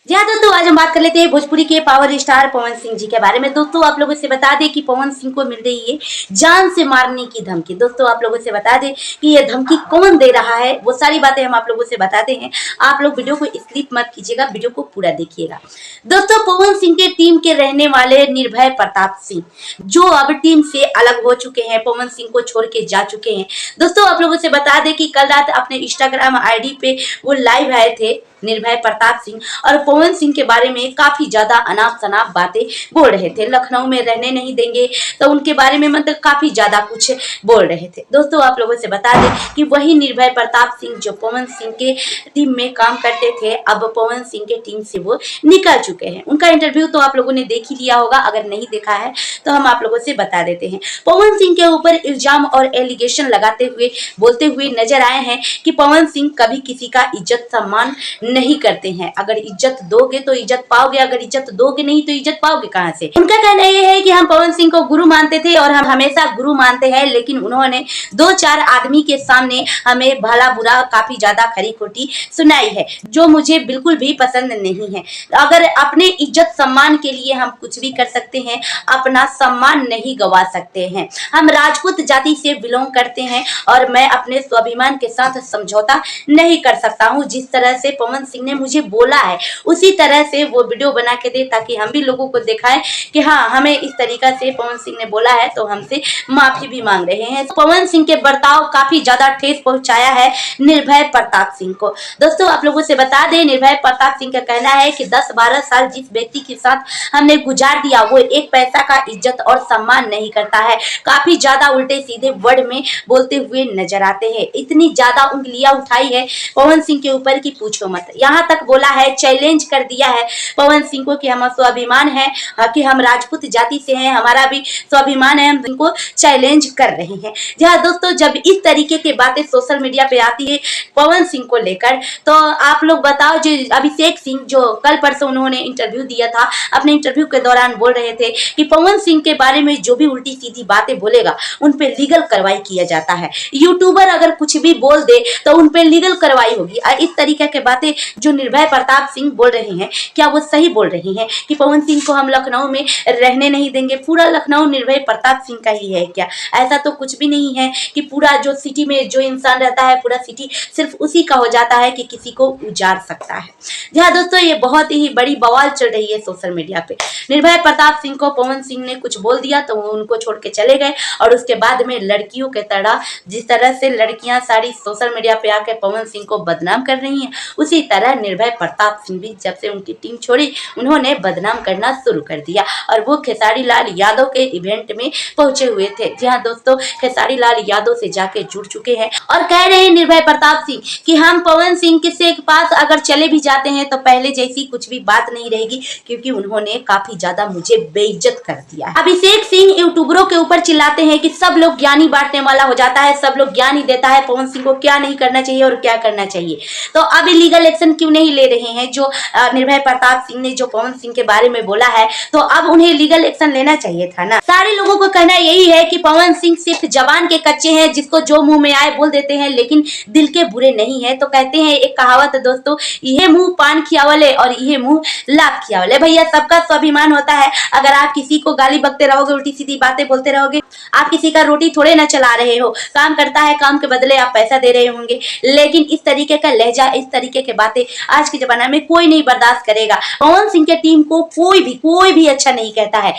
जी हाँ दोस्तों, आज हम बात कर लेते हैं भोजपुरी के पावर स्टार पवन सिंह जी के बारे में। दोस्तों आप लोगों से बता दें कि पवन सिंह को मिल रही है जान से मारने की धमकी। दोस्तों आप लोगों से बता दें कि ये धमकी कौन दे रहा है, वो सारी बातें हम आप लोगों से बताते हैं। आप लोग वीडियो को स्किप मत कीजिएगा, वीडियो को पूरा देखिएगा। दोस्तों पवन सिंह के टीम के रहने वाले निर्भय प्रताप सिंह, जो अब टीम से अलग हो चुके हैं, पवन सिंह को छोड़ के जा चुके हैं। दोस्तों आप लोगों से बता दें कि कल रात अपने इंस्टाग्राम आईडी पे वो लाइव आए थे निर्भय प्रताप सिंह, और पवन सिंह के बारे में काफी ज्यादा अनाप शनाप बातें बोल रहे थे। लखनऊ में रहने नहीं देंगे, तो उनके बारे में मतलब काफी ज्यादा कुछ बोल रहे थे। दोस्तों आप लोगों से बता दें कि वही निर्भय प्रताप सिंह जो पवन सिंह के टीम में काम करते थे, अब पवन सिंह के टीम से वो निकल चुके हैं। उनका इंटरव्यू तो आप लोगों ने देख ही लिया होगा, अगर नहीं देखा है तो हम आप लोगों से बता देते हैं। पवन सिंह के ऊपर इल्जाम और एलिगेशन लगाते हुए बोलते हुए नजर आए हैं कि पवन सिंह कभी किसी का इज्जत सम्मान नहीं करते हैं। अगर इज्जत दोगे तो इज्जत पाओगे, अगर इज्जत दोगे नहीं तो इज्जत पाओगे कहां से। उनका कहना यह है कि हम पवन सिंह को गुरु मानते थे और हम हमेशा गुरु मानते हैं, लेकिन उन्होंने 2-4 आदमी के सामने हमें भला बुरा काफी ज्यादा खरी खोटी सुनाई है, जो मुझे बिल्कुल भी पसंद नहीं है। अगर अपने इज्जत सम्मान के लिए हम कुछ भी कर सकते हैं, अपना सम्मान नहीं गवा सकते हैं। हम राजपूत जाति से बिलोंग करते हैं और मैं अपने स्वाभिमान के साथ समझौता नहीं कर सकता हूँ। जिस तरह से पवन सिंह ने मुझे बोला है उसी तरह से वो वीडियो बना के दे, ताकि हम भी लोगों को दिखाएं कि हाँ, हमें इस तरीका से पवन सिंह ने बोला है तो हमसे माफी भी मांग रहे हैं। पवन सिंह के बर्ताव काफी ज्यादा ठेस पहुंचाया है निर्भय प्रताप सिंह को। दोस्तों आप लोगों से बता दें, निर्भय प्रताप सिंह का कहना है कि 10-12 साल जिस व्यक्ति के साथ हमने गुजार दिया, वो एक पैसा का इज्जत और सम्मान नहीं करता है। काफी ज्यादा उल्टे सीधे वर्ड में बोलते हुए नजर आते हैं। इतनी ज्यादा उंगलियां उठाई है पवन सिंह के ऊपर की पूछो मत। यहाँ तक बोला है, चैलेंज कर दिया है पवन सिंह को कि हम स्वाभिमान है, कि हम राजपूत जाति से हैं, हमारा भी स्वाभिमान है, हम इनको चैलेंज कर रहे हैं। जी हाँ दोस्तों, जब इस तरीके की बातें सोशल मीडिया पे आती है पवन सिंह को लेकर, तो आप लोग बताओ, जो अभिषेक सिंह जो कल परसों उन्होंने इंटरव्यू दिया था, अपने इंटरव्यू के दौरान बोल रहे थे कि पवन सिंह के बारे में जो भी उल्टी सीधी बातें बोलेगा उन पे लीगल कार्रवाई किया जाता है। यूट्यूबर अगर कुछ भी बोल दे तो उन पे लीगल कार्रवाई होगी। इस तरीके की बातें जो निर्भय प्रताप सिंह बोल रहे हैं, क्या वो सही बोल रहे हैं कि पवन सिंह को हम लखनऊ में रहने नहीं देंगे? पूरा लखनऊ निर्भय प्रताप सिंह का ही है क्या? ऐसा तो कुछ भी नहीं है कि पूरा जो सिटी में जो इंसान रहता है, पूरा सिटी सिर्फ उसी का हो जाता है कि किसी को उजाड़ सकता है। जी हाँ दोस्तों, ये बहुत ही बड़ी बवाल चल रही है सोशल मीडिया पे। निर्भय प्रताप सिंह को पवन सिंह ने कुछ बोल दिया तो वो उनको छोड़ के चले गए, और उसके बाद में लड़कियों के तरह, जिस तरह से लड़कियां सारी सोशल मीडिया पे आके पवन सिंह को बदनाम कर रही हैं, उसी तरह निर्भय प्रताप सिंह भी जब से उनकी टीम छोड़ी, उन्होंने बदनाम करना शुरू कर दिया, और वो खेसारी लाल यादव के इवेंट में पहुंचे हुए थे। जी हाँ दोस्तों, खेसारी लाल यादव से जाके जुड़ चुके हैं और कह रहे हैं निर्भय प्रताप सिंह कि हम पवन सिंह के पास अगर चले भी जाते हैं तो पहले जैसी कुछ भी बात नहीं रहेगी, क्योंकि उन्होंने काफी ज्यादा मुझे बेइज्जत कर दिया है। अभिषेक सिंह यूट्यूबरों के ऊपर चिल्लाते हैं कि सब लोग ज्ञानी बांटने वाला हो जाता है, सब लोग ज्ञान ही देता है, पवन सिंह को क्या नहीं करना चाहिए और क्या करना चाहिए। तो अब लीगल एक्शन क्यों नहीं ले रहे हैं? जो निर्भय प्रताप सिंह ने जो पवन सिंह के बारे में बोला है, तो अब उन्हें लीगल एक्शन लेना चाहिए था ना। सारे लोगों को कहना यही है कि पवन सिंह सिर्फ जबान के कच्चे हैं, जिसको जो मुंह में आए बोल देते हैं, लेकिन दिल के बुरे नहीं है। तो कहते हैं एक कहावत दोस्तों, ये मुंह पान खियावले और ये मुंह लाभ खियावले। भैया सबका स्वाभिमान होता है। अगर आप किसी को गाली बकते रहोगे, उल्टी सीधी बातें बोलते रहोगे, आप किसी का रोटी थोड़े ना चला रहे हो। काम करता है, काम के बदले आप पैसा दे रहे होंगे, लेकिन इस तरीके का लहजा, इस तरीके की बातें आज के जमाने में कोई नहीं बर्दाश्त करेगा। पवन सिंह के टीम को कोई भी अच्छा नहीं कहता है,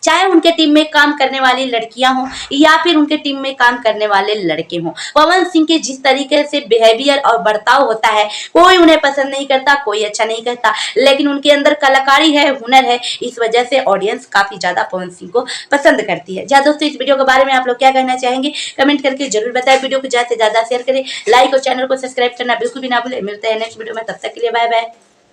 चाहे उनके टीम में काम करने वाली लड़कियां हों या फिर उनके टीम में काम करने वाले लड़के हों। पवन सिंह के जिस तरीके से बिहेवियर और बर्ताव होता है, कोई उन्हें पसंद नहीं करता, कोई अच्छा नहीं कहता, लेकिन उनके अंदर कलाकारी है, हुनर है, इस वजह से ऑडियंस काफी ज्यादा पवन सिंह को पसंद करती है। जी दोस्तों, इस वीडियो के बारे में आप लोग क्या कहना चाहेंगे कमेंट करके जरूर बताएं। वीडियो को ज्यादा से ज्यादा शेयर करें, लाइक और चैनल को सब्सक्राइब करना बिल्कुल भी ना भूलें। मिलते हैं नेक्स्ट वीडियो में, तब तक के लिए बाय बाय।